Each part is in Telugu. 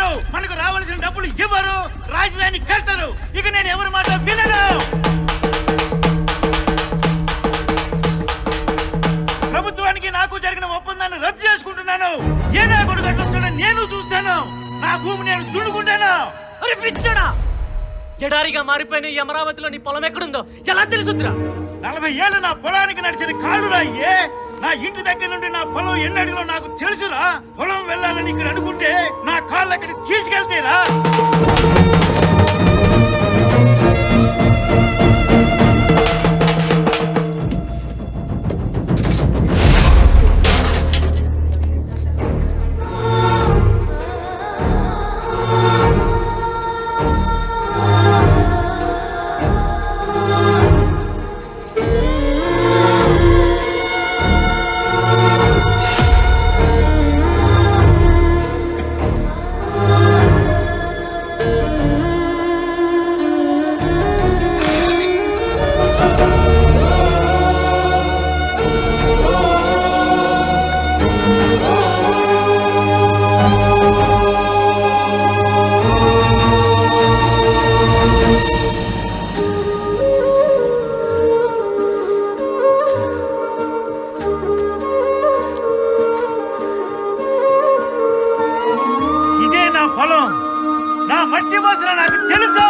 కాదు, మనకు రావాల్సిన డబ్బులు ఇవ్వరు, రాజధాని కడతారు. ఇక నేను ఎవరి మాట వినను. ప్రభుత్వానికి నాకు జరిగిన ఒప్పందాన్ని రద్దు చేసుకుంటున్నాను. ఏదో కొడు కట్టొచ్చాడో నేను చూస్తాను. నా భూమి నేను దున్నుకుంటాను. పిచ్చడా, ఎడారిగా మారిపోయిన ఈ అమరావతిలో నీ పొలం ఎక్కడుందో ఎలా తెలుసుద్రా? 40 ఏళ్ళు నా పొలానికి నడిచిన కాళ్ళు రాయ్యే. నా ఇంటి దగ్గర నుండి నా పొలం ఎన్ని అడుగులో నాకు తెలుసురా. పొలం వెళ్ళాలని ఇక్కడ అనుకుంటే నా కాళ్ళు అక్కడికి తీసుకెళ్తేరా. పొలం, నా మట్టి వాసన నాకు తెలుసు.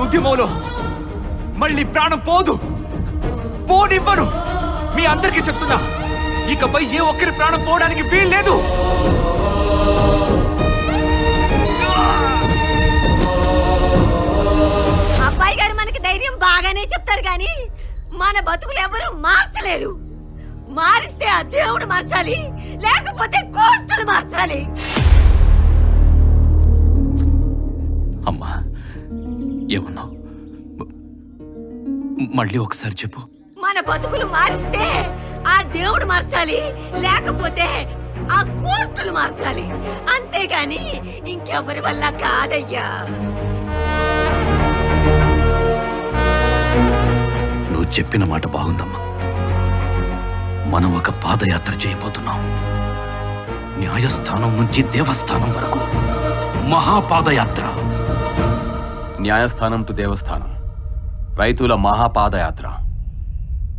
ఉద్యమంలో మళ్ళీ ప్రాణం పోదు, పోనివ్వను. మీ అందరికీ చెప్తున్నా, ఇకపై ఏ ఒక్కరి ప్రాణం పోవడానికి వీల్లేదు. అబ్బాయి గారు మనకి ధైర్యం బాగానే చెప్తారు కానీ మన బతుకులు ఎవరు మార్చలేరు. మారిస్తే ఆ దేవుడు మార్చాలి, లేకపోతే కోర్టులు మార్చాలి. అమ్మా, ఏమన్నావు? మళ్ళీ ఒకసారి చెప్పు. మన బతుకులు మారిస్తే ఆ దేవుడు మార్చాలి, లేకపోతే ఆ కోర్టులు మార్చాలి. అంతేగాని ఇంకెవరి వల్ల కాదయ్యా. నువ్వు చెప్పిన మాట బాగుందమ్మా. మనం ఒక పాదయాత్ర చేయబోతున్నాం. న్యాయస్థానం నుంచి దేవస్థానం వరకు మహాపాదయాత్ర. న్యాయస్థానం టు దేవస్థానం, రైతుల మహాపాదయాత్ర,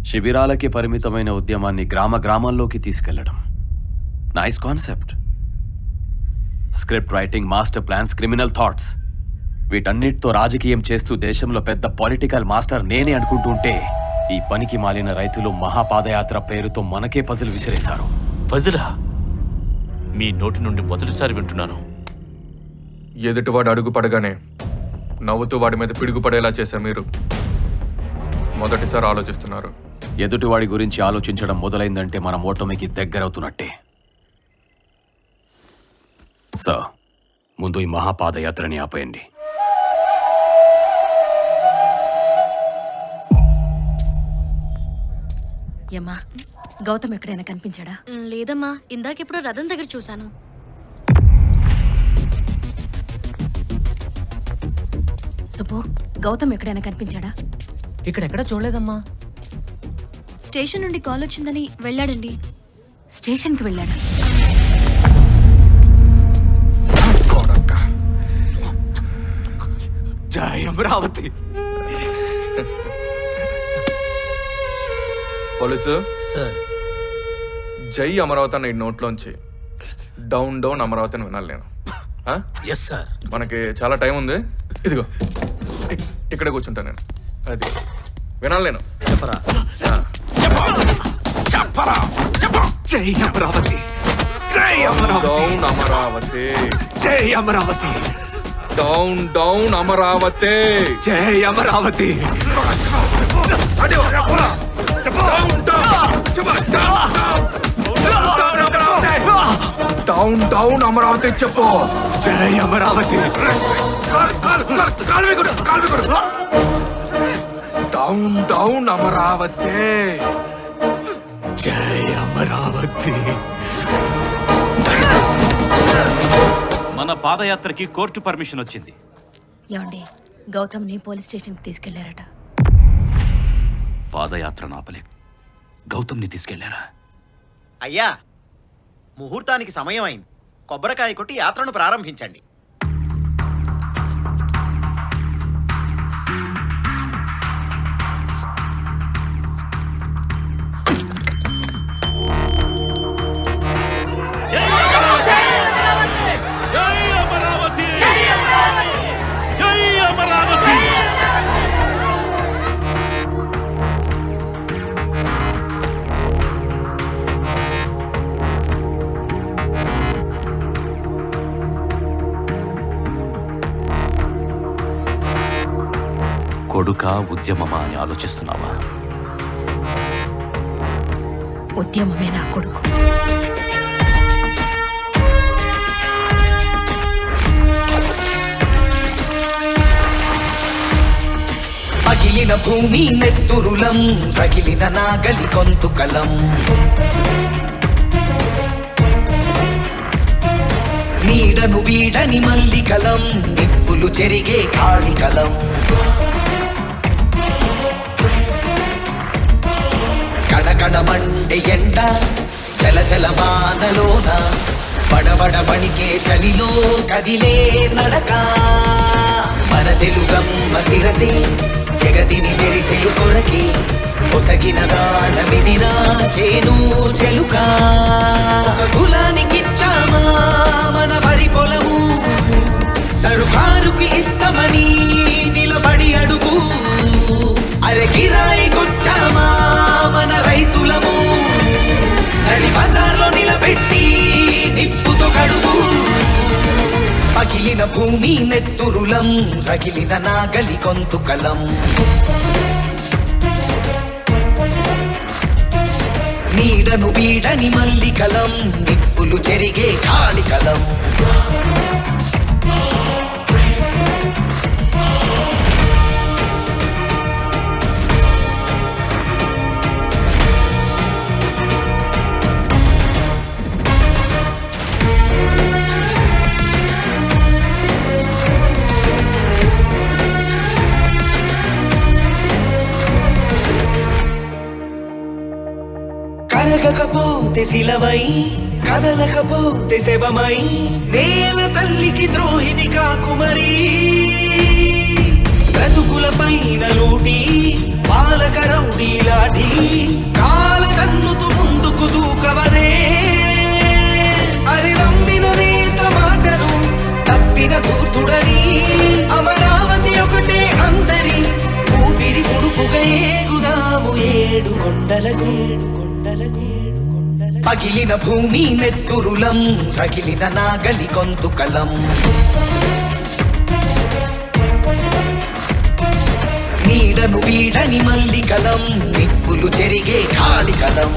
శిబిరాలకి పరిమితమైన ఉద్యమాన్ని గ్రామ గ్రామాల్లోకి తీసుకెళ్లడం. Nice concept. Script writing, master plans, criminal thoughts, వీటన్నిటితో రాజకీయం చేస్తూ దేశంలో పెద్ద పొలిటికల్ మాస్టర్ నేనే అనుకుంటుంటే ఈ పనికి మాలిన రైతులు మహాపాదయాత్ర పేరుతో మనకే పజిల్ విసిరేశారు. పజిలా? మీ నోటి నుండి మొదటిసారి వింటున్నాను. ఎదుటివాడు అడుగు పడగానే నవ్వుతూ వాడి మీద పిడుగుపడేలా చేశారు మీరు. మొదటిసారి ఆలోచిస్తున్నారు. ఎదుటివాడి గురించి ఆలోచించడం మొదలైందంటే మనం ఓటమికి దగ్గరవుతున్నట్టే. సార్, ముందు ఈ మహాపాదయాత్రని ఆపేయండి. యమ్మా, గౌతమ్ ఎక్కడైనా కనిపించాడా? లేదమ్మా, ఇందాకెప్పుడు రథం దగ్గర చూశాను. సుబ్బు, గౌతమ్ ఎక్కడైనా కనిపించాడా? ఇక్కడెక్కడ చూడలేదమ్మా. స్టేషన్ నుండి కాల్ వచ్చిందని వెళ్ళాడండి. స్టేషన్కి వెళ్ళాడా? జై అమరావతి. పోలీసు సార్, జై అమరావతి అన్న ఈ నోట్లోంచి డౌన్ డౌన్ అమరావతి అని వినాలి నేను. Yes sir. మనకి చాలా టైం ఉంది. ఇదిగో ఇక్కడే కూర్చుంటాను నేను. అది వినాలి నేను. చెప్పరా. చెప్పరా చెప్ప. జై అమరావతి. జై అమరావతి. డౌన్ అమరావతి. జై అమరావతి. Down down Amaravati. జై అమరావతి. డౌన్ డౌన్ అమరావతి చెప్పు. జై అమరావతి. Down down Amaravati. జై అమరావతి. మన పాదయాత్రకి కోర్టు పర్మిషన్ వచ్చింది. ఏమండి, గౌతమ్ని పోలీస్ స్టేషన్కి తీసుకెళ్లారట. పాదయాత్ర నాపలే, గౌతమ్ని తీసుకెళ్లారా? అయ్యా, ముహూర్తానికి సమయం అయింది. కొబ్బరికాయ కొట్టి యాత్రను ప్రారంభించండి. కొడుకా ఉద్యమమా అని ఆలోచిస్తున్నావా? ఉద్యమమే నా కొడుకు. పగిలిన భూమి నెత్తురులం, రగిలిన నాగలి గొంతుకలం. నీడను వీడని మల్లికలం, నిప్పులు చెరిగే కాళికలం. కణకణమండే ఎండ, చలచల వానలోన, బడబడ బణికే చలిలో కదిలే నడక. మన తెలుగమ్మ శిరసే జగతిని మెరిసే కొరకి, పొసగిన దానమిదినా చేను చెలుక. కులానికిచ్చామా మన వరి పొలము, సరుకారుకి ఇస్తామని నిలబడి అడుగు. అరే కిరాయికొచ్చామా మన రైతులము, నడి బజార్లో నిలబెట్టి నిప్పుతో కడుగు. పగిలిన భూమి నెత్తురులం, రగిలిన నాగలి గొంతుకలం. నీడను వీడని మల్లికలం, నిప్పులు చెరిగే కాళికలం. కరగకపోతే శిలవై, కదలకపోతే శవమై, నేల తల్లికి ద్రోహివి కాకుమరి. బ్రతుకుల పైన లూటి పాలక రౌడీ లాఠీ, కాల తన్నుతూ ముందుకు దూకవదే. అరి నమ్మిన నేత మాటలు తప్పిన దూతుడని, అమరావతి ఒకటే అందరి ఊపిరి పుడుపుగా ఏగుదాము ఏడు కొండలకు. పగిలిన భూమి నెత్తురులం, రగిలిన నాగలి గొంతుకలం. నీడను వీడని మల్లికలం, నిప్పులు చెరిగే కాళికలం.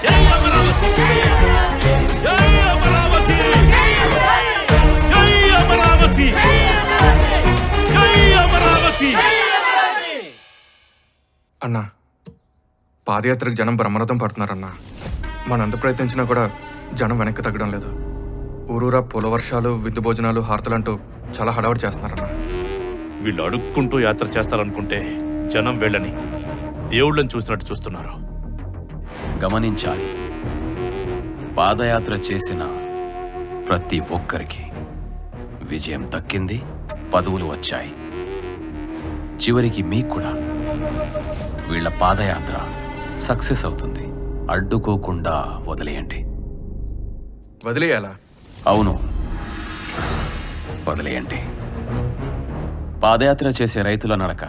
జై అమరావతి. అన్నా పాదయాత్రకు జనం బ్రహ్మరథం పడుతున్నారన్నా. మనంత ప్రయత్నించినా కూడా జనం వెనక్కి తగ్గడం లేదు. ఊరూరా పొల వర్షాలు, విందు భోజనాలు, హారతలంటూ చాలా హడావుడి చేస్తున్నారన్నా. వీళ్ళు అడుక్కుంటూ యాత్ర చేస్తారనుకుంటే జనం వీళ్ళని దేవుళ్ళని చూసినట్టు చూస్తున్నారు. గమనించాలి, పాదయాత్ర చేసిన ప్రతి ఒక్కరికి విజయం దక్కింది, పదవులు వచ్చాయి. చివరికి మీకు కూడా వీళ్ళ పాదయాత్ర సక్సెస్ అవుతుంది. అడ్డుకోకుండా వదిలేయండి. వదిలేయాలా? అవును, వదిలేయండి. పాదయాత్ర చేసే రైతుల నడక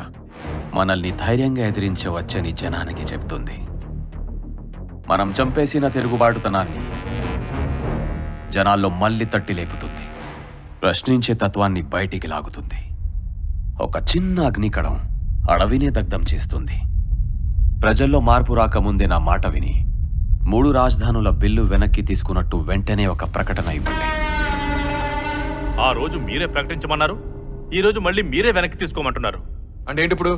మనల్ని ధైర్యంగా ఎదిరించవచ్చని జనానికి చెప్తుంది. మనం చంపేసిన తిరుగుబాటుతనాన్ని జనాల్లో మళ్ళీ తట్టి లేపుతుంది. ప్రశ్నించే తత్వాన్ని బయటికి లాగుతుంది. ఒక చిన్న అగ్నికణం అడవినే దగ్ధం చేస్తుంది. ప్రజల్లో మార్పు రాకముందే నా మాట విని 3 రాజధానుల బిల్లు వెనక్కి తీసుకున్నట్టు వెంటనే ఒక ప్రకటన ఇవ్వండి. ఆ రోజు మీరే ప్రకటించమన్నారు, ఈ రోజు మళ్ళీ మీరే వెనక్కి తీసుకోమంటున్నారు. అంటే ఏంటి ఇప్పుడు?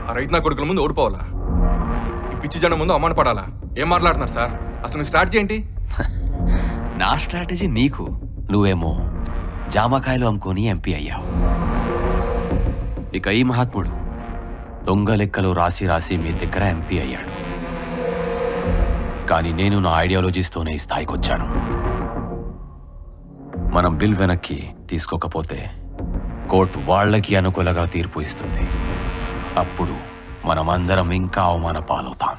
ఆ రైతు నా కొడుకుల ముందు ఓడిపోవాలా? ఈ పిచ్చి జనం ముందు అవమాన పడాలా? ఏం మాట్లాడుతున్నారు సార్? అసలు మీ స్ట్రాటజీ ఏంటి? నా స్ట్రాటజీ నీకు, నువ్వేమో జామకాయలు అమ్ముకొని ఎంపీ అయ్యావు. ఇక ఈ మహాత్ముడు దొంగ లెక్కలు రాసి రాసి మీ దగ్గర ఎంపీ అయ్యాడు. కానీ నేను నా ఐడియాలజీస్తోనే ఈ స్థాయికి వచ్చాను. మనం బిల్ వెనక్కి తీసుకోకపోతే కోర్టు వాళ్ళకి అనుకూలంగా తీర్పు ఇస్తుంది. అప్పుడు మనమందరం ఇంకా అవమాన పాలవుతాం.